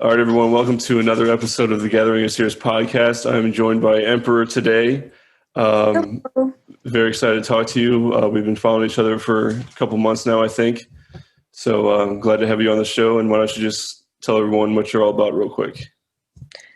All right, everyone, welcome to another episode of the Gathering of Seers podcast. I'm joined by Emperor today. Um, Hello. Very excited to talk to you. We've been following each other for a couple months now, I think. So I'm glad to have you on the show. And why don't you just tell everyone what you're all about real quick?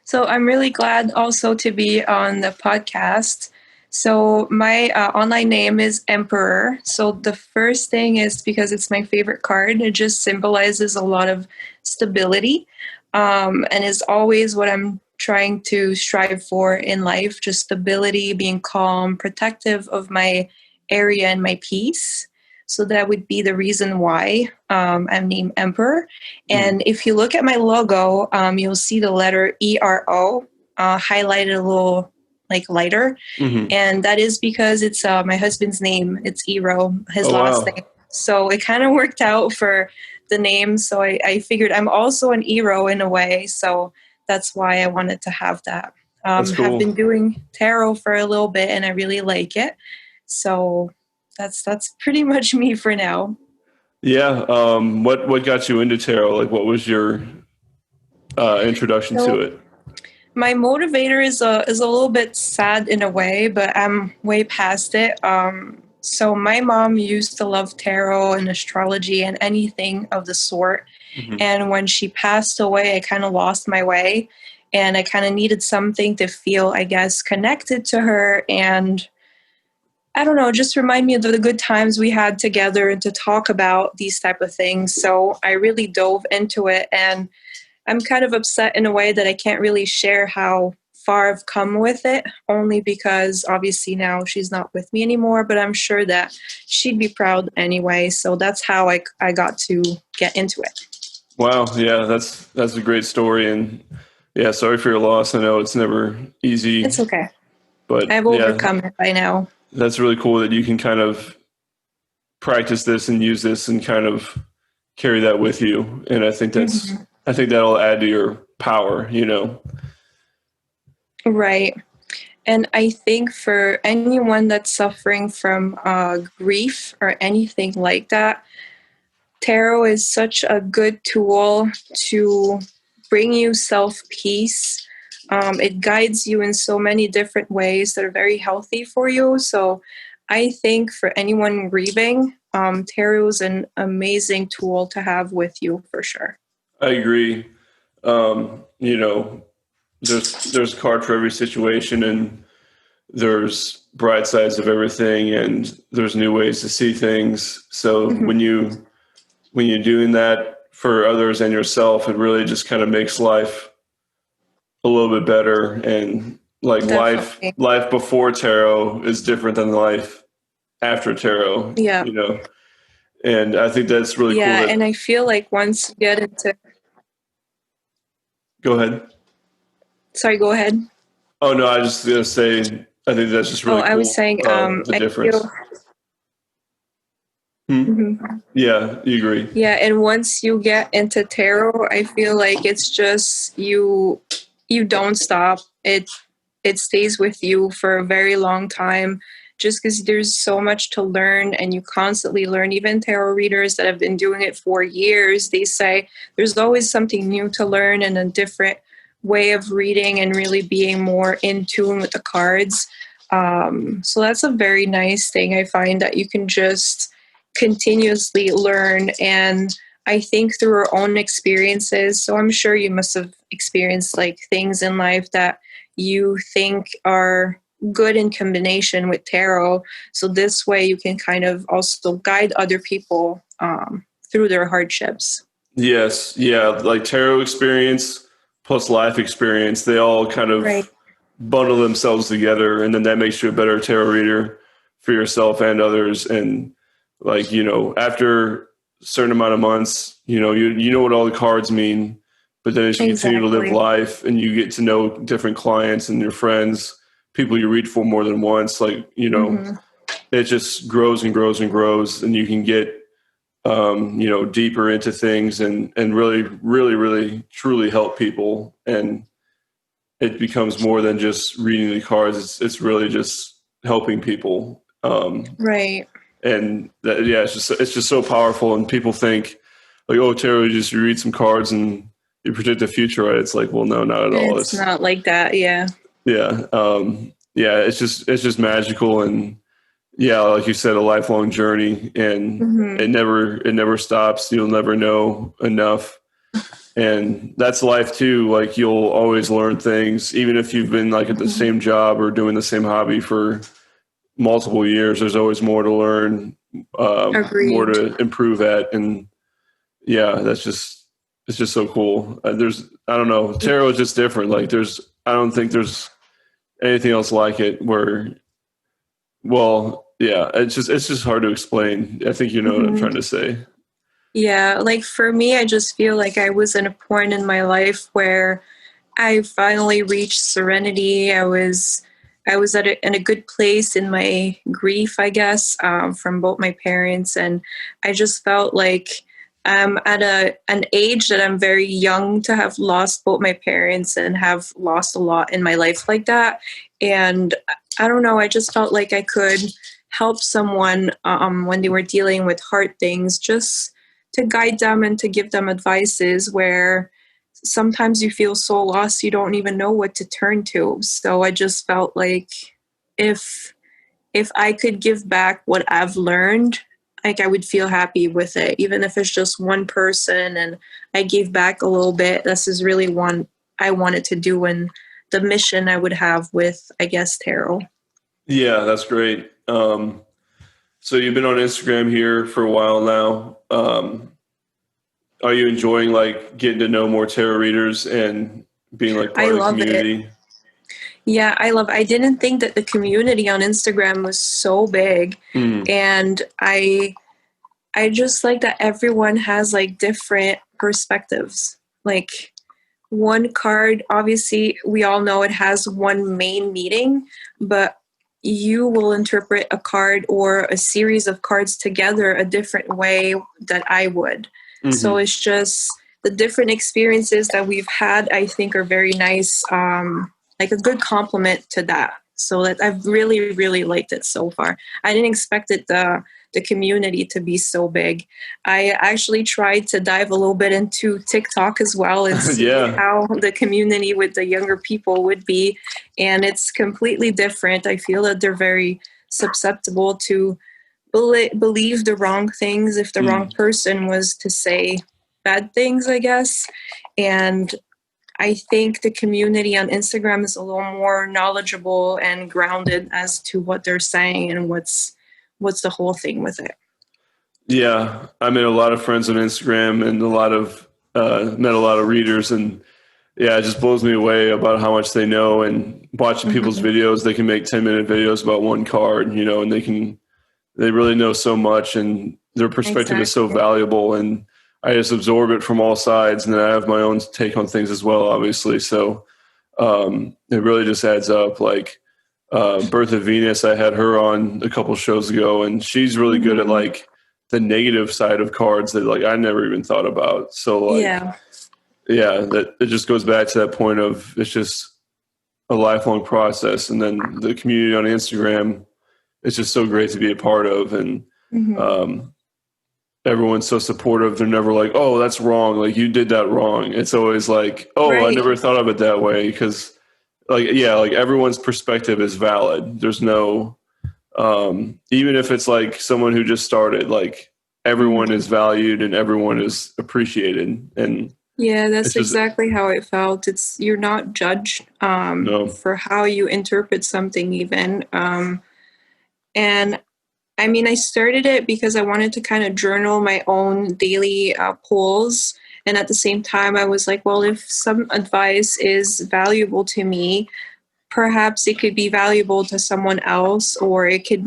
So I'm really glad also to be on the podcast. So my online name is Emperor. So the first thing is because it's my favorite card. It just symbolizes a lot of stability, and is always what I'm trying to strive for in life. Just stability, being calm, protective of my area and my peace. So that would be the reason why I'm named Emperor. And if you look at my logo, you'll see the letter ERO highlighted a little like lighter. Mm-hmm. And that is because it's my husband's name. It's ERO, his last name. So it kind of worked out for the name. So I figured I'm also an ERO in a way. So that's why I wanted to have that. That's cool. Have been doing tarot for a little bit and I really like it. So that's pretty much me for now. Yeah. What got you into tarot? Like, what was your introduction to it? My motivator is a little bit sad in a way, but I'm way past it. So my mom used to love tarot and astrology and anything of the sort. Mm-hmm. And when she passed away, I kind of lost my way, and I kind of needed something to feel, I guess, connected to her. And I don't know, just remind me of the good times we had together and to talk about these type of things. So I really dove into it, and I'm kind of upset in a way that I can't really share how far I've come with it, only because obviously now she's not with me anymore, but I'm sure that she'd be proud anyway. So that's how I got to get into it. Wow. Yeah, that's a great story. And yeah, sorry for your loss. I know it's never easy. It's okay. But I've overcome it by now. That's really cool that you can kind of practice this and use this and kind of carry that with you. And I think I think that'll add to your power, you know? Right. And I think for anyone that's suffering from grief or anything like that, tarot is such a good tool to bring you self-peace. It guides you in so many different ways that are very healthy for you. So I think for anyone grieving, tarot is an amazing tool to have with you for sure. I agree. You know, there's a card for every situation, and there's bright sides of everything, and there's new ways to see things. So when you're doing that for others and yourself, it really just kind of makes life a little bit better. And like Definitely. life before tarot is different than life after tarot. Yeah. You know, and I think that's really cool. Yeah, and I feel like once you get into... Go ahead. Sorry, go ahead. Oh, no, I was just going to say, I think that's just really cool. I was saying, the difference. Yeah, you agree. Yeah, and once you get into tarot, I feel like it's just you don't stop. It stays with you for a very long time, just because there's so much to learn, and you constantly learn. Even tarot readers that have been doing it for years, they say there's always something new to learn and a different way of reading and really being more in tune with the cards. So that's a very nice thing. I find that you can just continuously learn, and I think through our own experiences. So I'm sure you must have experienced like things in life that you think are good in combination with tarot. So this way you can kind of also guide other people through their hardships. Yes. Yeah. Like tarot experience plus life experience, they all kind of bundle themselves together. And then that makes you a better tarot reader for yourself and others. And like, you know, after a certain amount of months, you know what all the cards mean, but then as you continue to live life and you get to know different clients and your friends, people you read for more than once, like, you know, it just grows and grows and grows, and you can get, you know, deeper into things and really, really, really, truly help people. And it becomes more than just reading the cards. It's really just helping people. Right. And that, yeah, it's just so powerful. And people think like, oh, tarot, you read some cards and you predict the future, right? It's like, well, no, not at all. It's not like that. Yeah. Yeah. Yeah. It's just magical. And yeah, like you said, a lifelong journey, and Hmm. it never stops. You'll never know enough. And that's life too. Like you'll always learn things, even if you've been like at the Hmm. same job or doing the same hobby for multiple years, there's always more to learn, more Agreed. to improve at. And yeah, it's just so cool. I don't know, tarot is just different. Like I don't think there's anything else like it where, well, yeah, it's just hard to explain. I think you know what I'm Hmm. trying to say. Yeah, like for me, I just feel like I was in a point in my life where I finally reached serenity. I was in a good place in my grief, I guess, from both my parents, and I just felt like I'm at an age that I'm very young to have lost both my parents and have lost a lot in my life like that. And I don't know, I just felt like I could help someone when they were dealing with hard things, just to guide them and to give them advices where sometimes you feel so lost you don't even know what to turn to. So I just felt like if I could give back what I've learned, like I would feel happy with it, even if it's just one person and I gave back a little bit. This is really one I wanted to do, and the mission I would have with, I guess, tarot. Yeah, that's great. So you've been on Instagram here for a while now. Are you enjoying like getting to know more tarot readers and being like I part of the love it. community? Yeah, I didn't think that the community on Instagram was so big, Mm, and I just like that everyone has like different perspectives. Like one card, obviously, we all know it has one main meaning, but you will interpret a card or a series of cards together a different way that I would. So hmm. it's just the different experiences that we've had, I think, are very nice, like a good complement to that. So that I've really, really liked it so far. I didn't expect it the community to be so big. I actually tried to dive a little bit into TikTok as well and see Yeah. how the community with the younger people would be. And it's completely different. I feel that they're very susceptible to believe the wrong things if the wrong Mm. person was to say bad things, I guess. And I think the community on Instagram is a little more knowledgeable and grounded as to what they're saying and what's the whole thing with it. Yeah. I made a lot of friends on Instagram and met a lot of readers, and yeah, it just blows me away about how much they know, and watching people's Hmm. videos. They can make 10-minute videos about one card, and they really know so much, and their perspective is so Exactly. valuable. And I just absorb it from all sides, and then I have my own take on things as well, obviously. So it really just adds up. Like Birth of Venus, I had her on a couple shows ago, and she's really good at Hmm. like the negative side of cards that like I never even thought about. So like, Yeah. yeah, that it just goes back to that point of it's just a lifelong process, and then the community on Instagram, it's just so great to be a part of. And Hmm. um, everyone's so supportive. They're never like, "Oh, that's wrong. Like you did that wrong." It's always like, "Oh, I Right. never thought of it that way." Because, like, yeah, like everyone's perspective is valid. There's no, even if it's like someone who just started, like everyone Hmm. is valued and everyone is appreciated, and Yeah, it's that's just exactly how it felt. It's you're not judged no. for how you interpret something even. And I mean, I started it because I wanted to kind of journal my own daily polls. And at the same time, I was like, well, if some advice is valuable to me, perhaps it could be valuable to someone else, or it could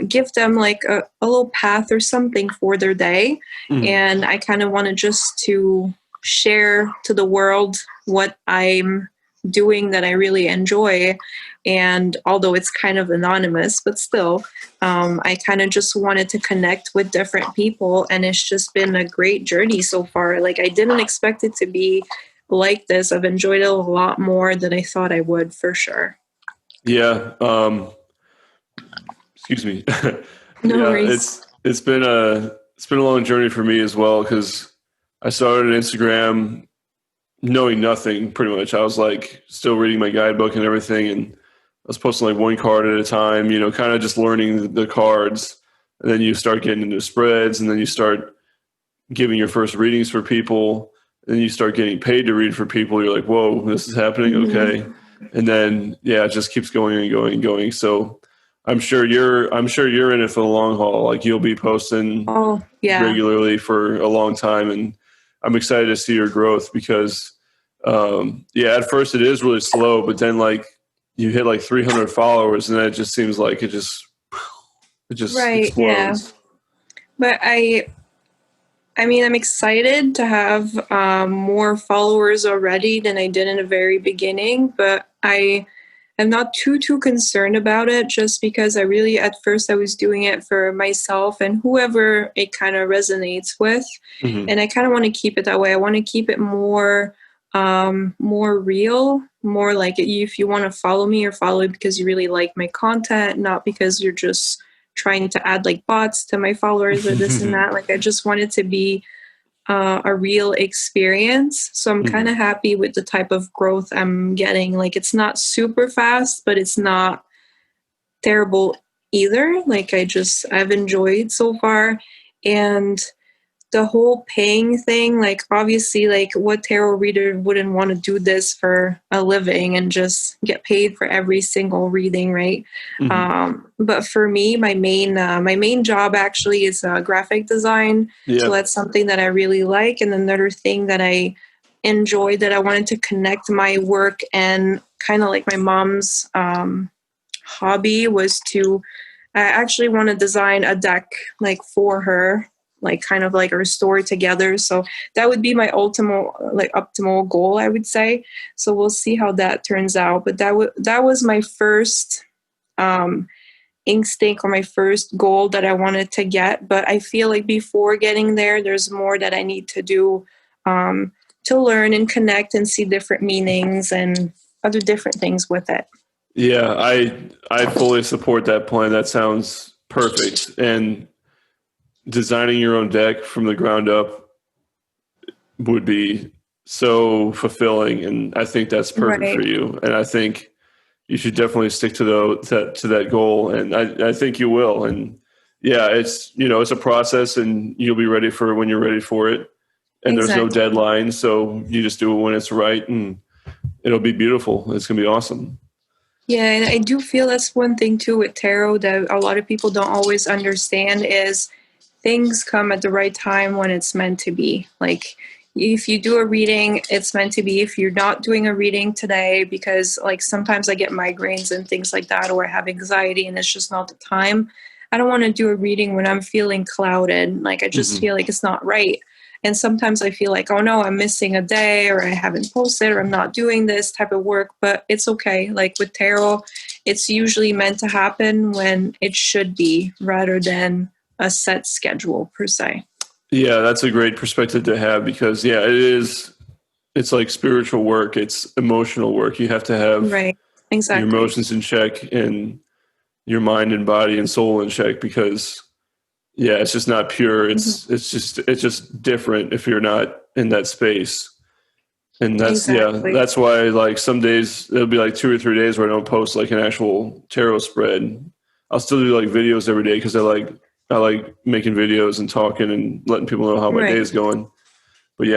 give them like a little path or something for their day. Mm. And I kind of wanted just to share to the world what I'm doing that I really enjoy. And although it's kind of anonymous, but still, I kind of just wanted to connect with different people. And it's just been a great journey so far. Like, I didn't expect it to be like this. I've enjoyed it a lot more than I thought I would, for sure. Yeah. Excuse me. No Yeah, worries. it's been a long journey for me as well because I started Instagram knowing nothing pretty much. I was like still reading my guidebook and everything, and I was posting like one card at a time, you know, kind of just learning the cards. And then you start getting into spreads, and then you start giving your first readings for people, and you start getting paid to read for people. You're like, whoa, this is happening. Okay. And then, yeah, it just keeps going and going and going. So I'm sure you're in it for the long haul. Like you'll be posting regularly for a long time. And I'm excited to see your growth because, at first it is really slow, but then like you hit like 300 followers and then it just seems like it just explodes. Yeah. But I mean, I'm excited to have more followers already than I did in the very beginning, but I am not too concerned about it just because at first I was doing it for myself and whoever it kind of resonates with. Mm-hmm. And I kind of want to keep it that way. I want to keep it more real, more like if you want to follow me or follow it because you really like my content, not because you're just trying to add like bots to my followers or this and that. Like I just want it to be a real experience. So I'm kind of happy with the type of growth I'm getting. Like it's not super fast, but it's not terrible either. Like I've enjoyed so far. And the whole paying thing, like obviously like what tarot reader wouldn't want to do this for a living and just get paid for every single reading, right? But for me, my main job actually is graphic design. So that's something that I really like. And another thing that I enjoyed that I wanted to connect my work and kind of like my mom's hobby was I actually want to design a deck like for her, like kind of like our story together. So that would be my optimal goal, I would say. So we'll see how that turns out. But that was my first instinct or my first goal that I wanted to get. But I feel like before getting there, there's more that I need to do to learn and connect and see different meanings and other different things with it. Yeah, I fully support that plan. That sounds perfect. And designing your own deck from the ground up would be so fulfilling, and I think that's perfect for you. And I think you should definitely stick to that goal, and I think you will. And yeah, it's it's a process, and you'll be ready for it when you're ready for it. And there's no deadline, so you just do it when it's right, and it'll be beautiful. It's gonna be awesome. Yeah, and I do feel that's one thing too with tarot that a lot of people don't always understand is things come at the right time when it's meant to be. Like if you do a reading, it's meant to be. If you're not doing a reading today, because like sometimes I get migraines and things like that, or I have anxiety and it's just not the time. I don't want to do a reading when I'm feeling clouded. Like I just feel like it's not right. And sometimes I feel like, oh no, I'm missing a day or I haven't posted or I'm not doing this type of work, but it's okay. Like with tarot, it's usually meant to happen when it should be rather than a set schedule per se. Yeah, that's a great perspective to have because it's like spiritual work. It's emotional work. You have to have your emotions in check and your mind and body and soul in check because it's just not pure. It's just different if you're not in that space. And that's that's why like some days there'll be like 2 or 3 days where I don't post like an actual tarot spread. I'll still do like videos every day because I like making videos and talking and letting people know how my day is going. But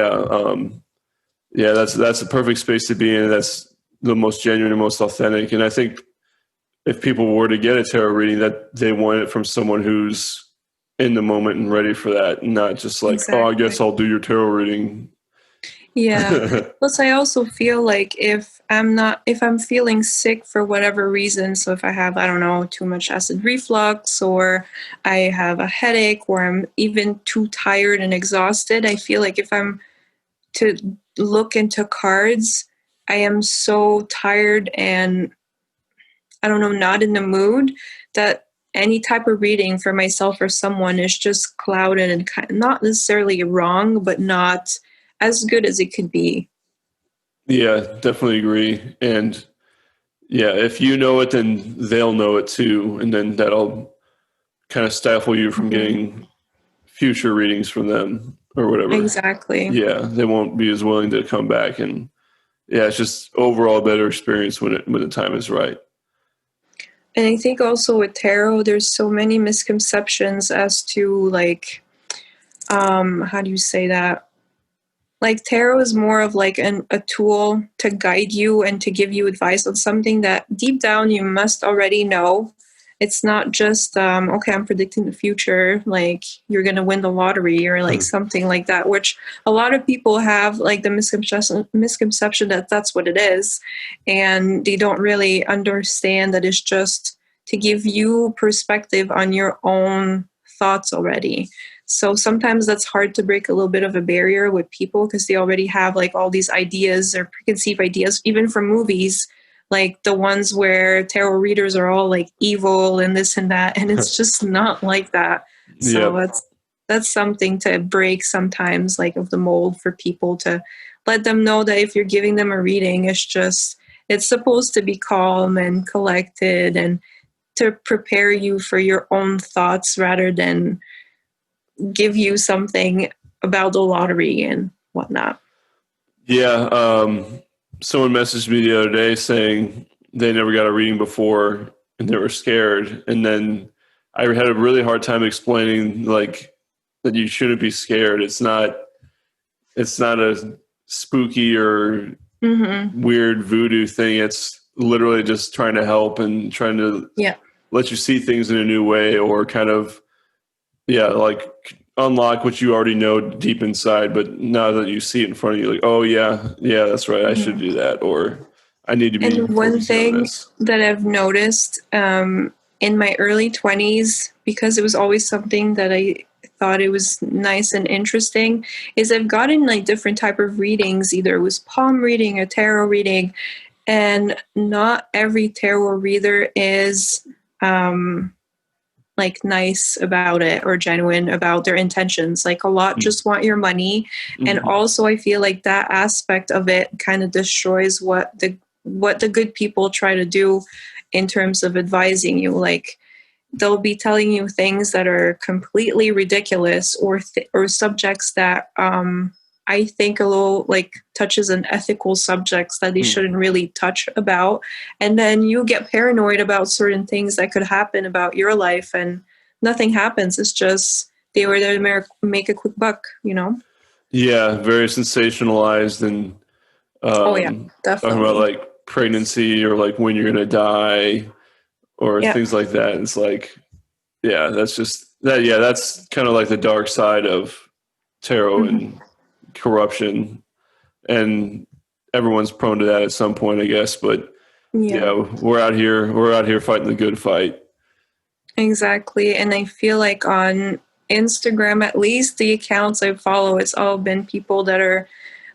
that's a perfect space to be in. That's the most genuine and most authentic. And I think if people were to get a tarot reading, that they want it from someone who's in the moment and ready for that, and not just like, oh, I guess I'll do your tarot reading. Yeah. Plus, I also feel like if I'm feeling sick for whatever reason, so if I have, I don't know, too much acid reflux or I have a headache or I'm even too tired and exhausted, I feel like if I'm to look into cards, I am so tired and I don't know, not in the mood that any type of reading for myself or someone is just clouded and not necessarily wrong, but not as good as it could be. Yeah, definitely agree. And if you know it, then they'll know it too. And then that'll kind of stifle you from getting future readings from them. or whatever. Exactly. Yeah, they won't be as willing to come back, and yeah, it's just overall a better experience when the time is right. And I think also with tarot, there's so many misconceptions as to like, how do you say that? Like tarot is more of like a tool to guide you and to give you advice on something that deep down you must already know. It's not just okay, I'm predicting the future, like you're gonna win the lottery or like something like that, which a lot of people have like the misconception that that's what it is, and they don't really understand that it's just to give you perspective on your own thoughts already. So sometimes that's hard to break a little bit of a barrier with people because they already have like all these ideas or preconceived ideas, even from movies, like the ones where tarot readers are all like evil and this and that. And it's just not like that. So Yep. that's something to break sometimes, like of the mold for people to let them know that if you're giving them a reading, it's supposed to be calm and collected and to prepare you for your own thoughts rather than give you something about the lottery and whatnot. Yeah. Someone messaged me the other day saying they never got a reading before and they were scared. And then I had a really hard time explaining like that you shouldn't be scared. It's not a spooky or weird voodoo thing. It's literally just trying to help and trying to let you see things in a new way, or kind of, like unlock what you already know deep inside. But now that you see it in front of you, like, oh yeah, that's right, I should do that, or I need to be And one focusing on thing this. that I've noticed in my early 20s, because it was always something that I thought it was nice and interesting, is I've gotten like different type of readings. Either it was palm reading or tarot reading, and not every tarot reader is like nice about it or genuine about their intentions. Like a lot just want your money. And also I feel like that aspect of it kind of destroys what the good people try to do in terms of advising you. Like they'll be telling you things that are completely ridiculous, or subjects that I think a little like touches on ethical subjects that they shouldn't really touch about. And then you get paranoid about certain things that could happen about your life, and nothing happens. It's just they were there to make a quick buck, you know? Yeah, very sensationalized, and Oh yeah, talking about definitely. like pregnancy or like when you're gonna die or Yeah. things like that. It's like, that's just that. Yeah, that's kind of like the dark side of tarot and corruption, and everyone's prone to that at some point, I guess. But Yeah. we're out here fighting the good fight. Exactly. And I feel like on Instagram, at least the accounts I follow, it's all been people that are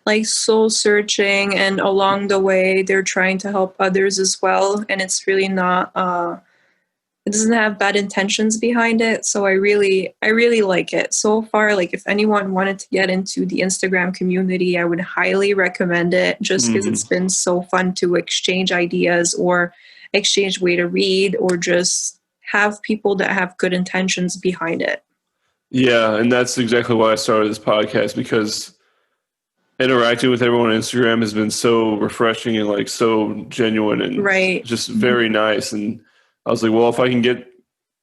like soul searching, and along the way they're trying to help others as well. And it's really not it doesn't have bad intentions behind it. So I really like it so far. Like if anyone wanted to get into the Instagram community, I would highly recommend it, just because it's been so fun to exchange ideas or exchange way to read, or just have people that have good intentions behind it. Yeah, and that's exactly why I started this podcast, because interacting with everyone on Instagram has been so refreshing and like so genuine and Right. just very nice. And I was like, well, if I can get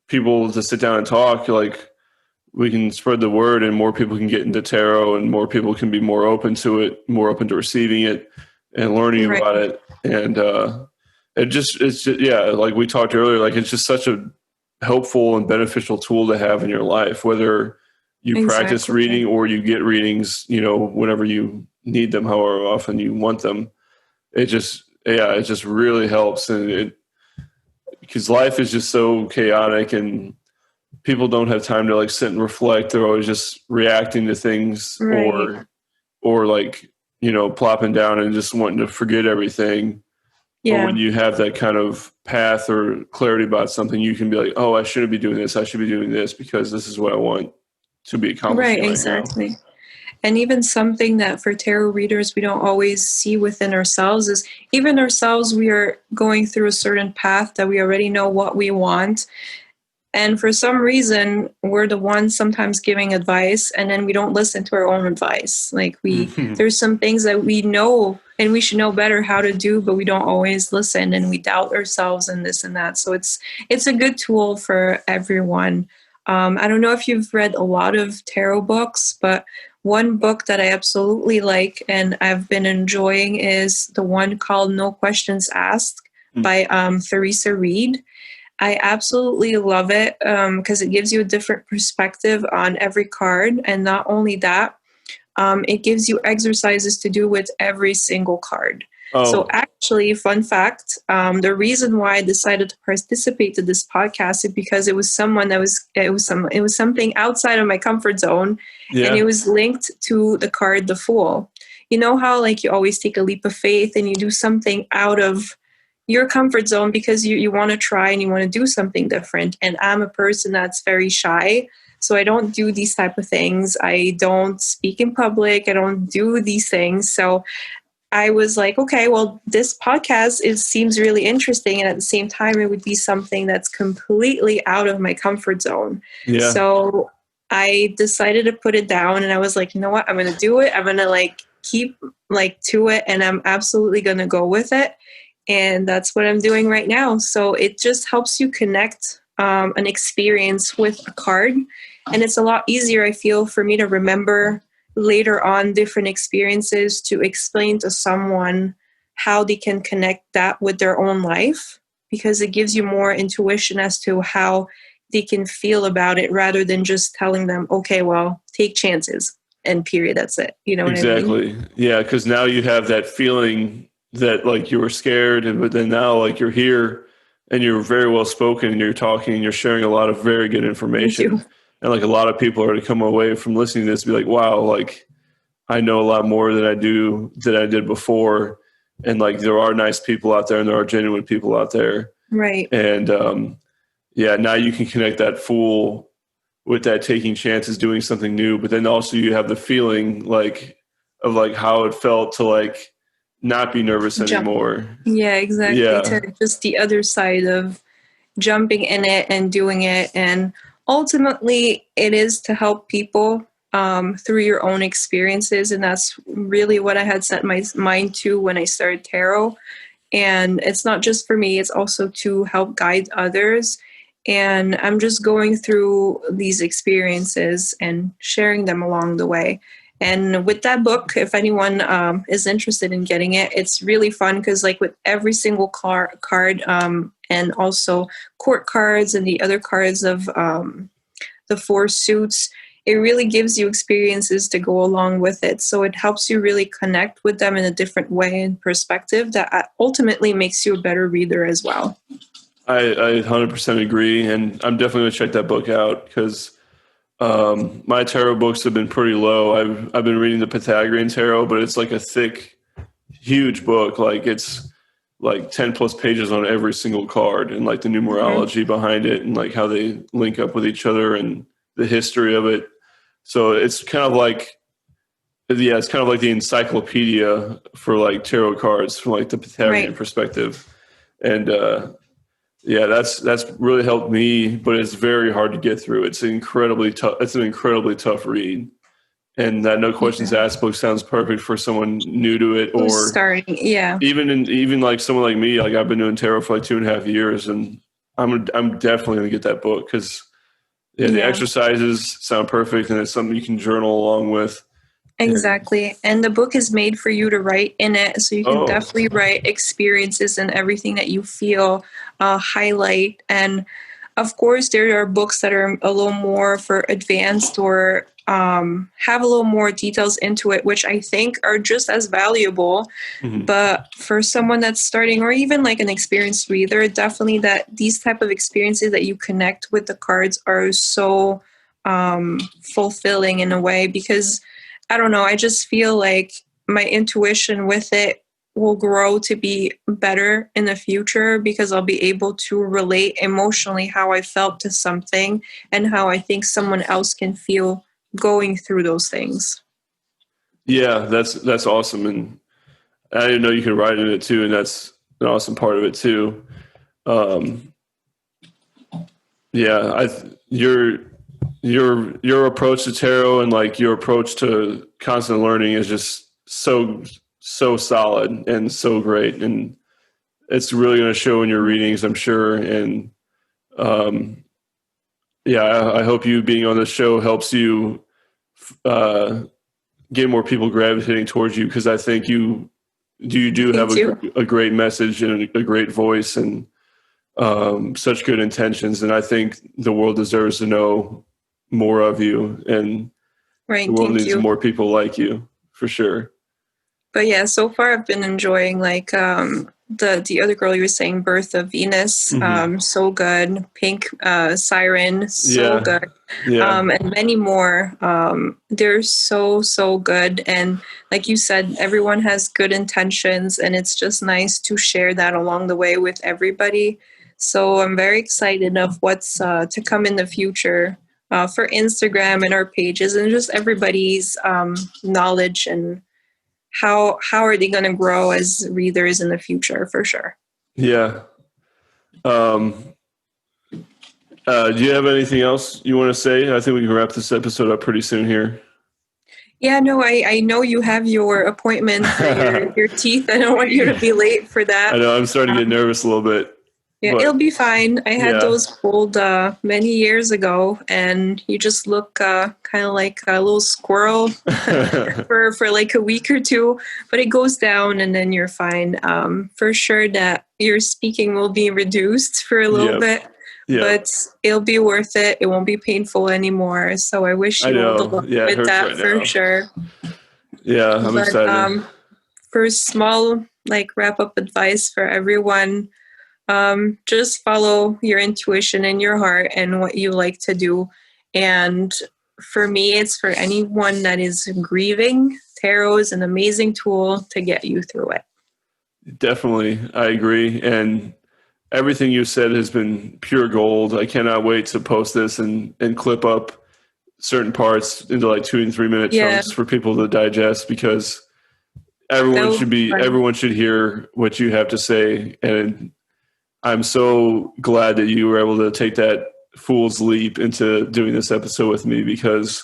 people to sit down and talk, like we can spread the word and more people can get into tarot and more people can be more open to it, more open to receiving it and learning Right. about it. And it's just, like we talked earlier, like it's just such a helpful and beneficial tool to have in your life, whether you practice Exactly. reading or you get readings, whenever you need them, however often you want them. It just really helps. And because life is just so chaotic and people don't have time to like sit and reflect. They're always just reacting to things, Right. or like, plopping down and just wanting to forget everything. But Yeah. when you have that kind of path or clarity about something, you can be like, oh, I shouldn't be doing this. I should be doing this because this is what I want to be Right. accomplishing right now. Exactly. And even something that for tarot readers we don't always see within ourselves is, even ourselves, we are going through a certain path that we already know what we want. And for some reason, we're the ones sometimes giving advice, and then we don't listen to our own advice. Like there's some things that we know and we should know better how to do, but we don't always listen, and we doubt ourselves and this and that. So it's a good tool for everyone. I don't know if you've read a lot of tarot books, but one book that I absolutely like and I've been enjoying is the one called No Questions Asked by Theresa Reed. I absolutely love it because it gives you a different perspective on every card. And not only that, it gives you exercises to do with every single card. Oh. So actually, fun fact, the reason why I decided to participate to this podcast is because it was something outside of my comfort zone, and it was linked to the card The Fool. You know how like you always take a leap of faith and you do something out of your comfort zone because you want to try and you want to do something different. And I'm a person that's very shy. So I don't do these type of things. I don't speak in public. I don't do these things. So I was like, okay, well, this podcast seems really interesting. And at the same time, it would be something that's completely out of my comfort zone. Yeah. So I decided to put it down and I was like, you know what? I'm going to do it. I'm going to like keep like to it. And I'm absolutely going to go with it. And that's what I'm doing right now. So it just helps you connect an experience with a card. And it's a lot easier, I feel, for me to remember later on different experiences to explain to someone how they can connect that with their own life, because it gives you more intuition as to how they can feel about it rather than just telling them, okay, well, take chances and period. That's it. You know what I mean? Exactly. Yeah. Because now you have that feeling that like you were scared, but then now like you're here and you're very well spoken and you're talking and you're sharing a lot of very good information. And like a lot of people are to come away from listening to this be like, wow, like I know a lot more than I did before. And like there are nice people out there and there are genuine people out there. Right. And now you can connect that Fool with that taking chances, doing something new, but then also you have the feeling like of like how it felt to like not be nervous anymore. Yeah, exactly. Yeah. To just the other side of jumping in it and doing it. And ultimately, it is to help people through your own experiences. And that's really what I had set my mind to when I started tarot. And it's not just for me, it's also to help guide others. And I'm just going through these experiences and sharing them along the way. And with that book, if anyone is interested in getting it, it's really fun because like with every single card and also court cards and the other cards of the four suits, it really gives you experiences to go along with it. So it helps you really connect with them in a different way and perspective that ultimately makes you a better reader as well. I 100% agree. And I'm definitely going to check that book out because my tarot books have been pretty low. I've been reading the Pythagorean tarot, but it's like a thick, huge book. Like it's like 10 plus pages on every single card and like the numerology behind it and like how they link up with each other and the history of it. So it's kind of like, it's kind of like the encyclopedia for like tarot cards from like the Pythagorean perspective. And, that's really helped me, but it's very hard to get through. It's incredibly tough. It's an incredibly tough read. And that No Questions Asked book sounds perfect for someone new to it or starting. Yeah. Even like someone like me, like I've been doing tarot for like 2.5 years and I'm definitely going to get that book because the exercises sound perfect and it's something you can journal along with. Exactly. And the book is made for you to write in it. So you can definitely write experiences and everything that you feel, highlight. And of course, there are books that are a little more for advanced or have a little more details into it, which I think are just as valuable. But for someone that's starting or even like an experienced reader, definitely that these type of experiences that you connect with the cards are so fulfilling in a way because I don't know, I just feel like my intuition with it will grow to be better in the future because I'll be able to relate emotionally how I felt to something and how I think someone else can feel going through those things. Yeah, that's awesome. And I didn't know you could write in it too. And that's an awesome part of it too. Yeah, your approach to tarot and like your approach to constant learning is just so solid and so great, and it's really going to show in your readings, I'm sure. And um, yeah, I hope you being on this show helps you uh, get more people gravitating towards you, because I think you do Me have too. a great message and a great voice, and such good intentions. And I think the world deserves to know more of you, and the Right. world Thank needs you. more people like you, for sure. But yeah, so far I've been enjoying like the other girl you were saying, Birth of Venus, Mm-hmm. so good. Pink Siren, so Yeah, good. yeah, And many more. They're so good. And like you said, everyone has good intentions, and it's just nice to share that along the way with everybody. So I'm very excited of what's to come in the future for Instagram and our pages, and just everybody's knowledge, and how are they going to grow as readers in the future, for sure. yeah. Um, do you have anything else you want to say? I think we can wrap this episode up pretty soon here. Yeah, no, I know you have your appointment for your teeth. I don't want you to be late for I that. know I'm starting to get Um, nervous a little bit, yeah, it'll but be fine. I had yeah. those pulled many years ago, and you just look kind of like a little squirrel for like a week or two, but it goes down and then you're fine. For sure that your speaking will be reduced for a little Yep, bit, yep. but it'll be worth it. It won't be painful anymore. So I wish I you all the know. luck Yeah, it with hurts that right for now. sure. Yeah, I'm But excited. for small like wrap up advice for everyone, just follow your intuition and your heart and what you like to do. And for me, it's for anyone that is grieving. Tarot is an amazing tool to get you through it. Definitely, I agree. And everything you said has been pure gold. I cannot wait to post this and clip up certain parts into like 2 and 3 minute Yeah, chunks for people to digest, because that will be fun. everyone should hear what you have to say. And I'm so glad that you were able to take that fool's leap into doing this episode with me, because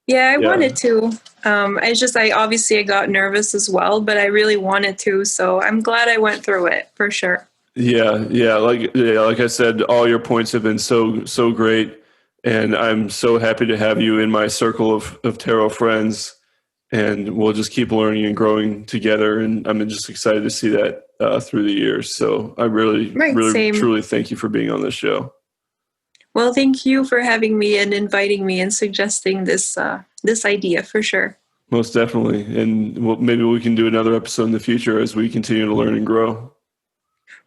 Yeah, I yeah, wanted to. I obviously I got nervous as well, but I really wanted to. So I'm glad I went through it for sure. like I said, all your points have been so great, and I'm so happy to have you in my circle of tarot friends, and we'll just keep learning and growing together. And I'm just excited to see that through the years. So I Right, really, same. truly thank you for being on this show. Well, thank you for having me and inviting me and suggesting this idea for sure. Most definitely, and maybe we can do another episode in the future as we continue to learn and grow.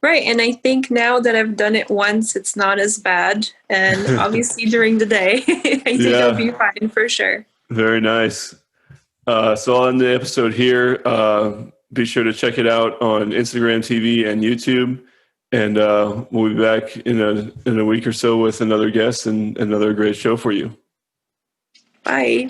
Right, and I think now that I've done it once, it's not as bad. And obviously during the day, I think I'll Yeah, be fine for sure. very nice. So I'll end the episode here. Be sure to check it out on Instagram TV and YouTube. And we'll be back in a week or so with another guest and another great show for you. Bye.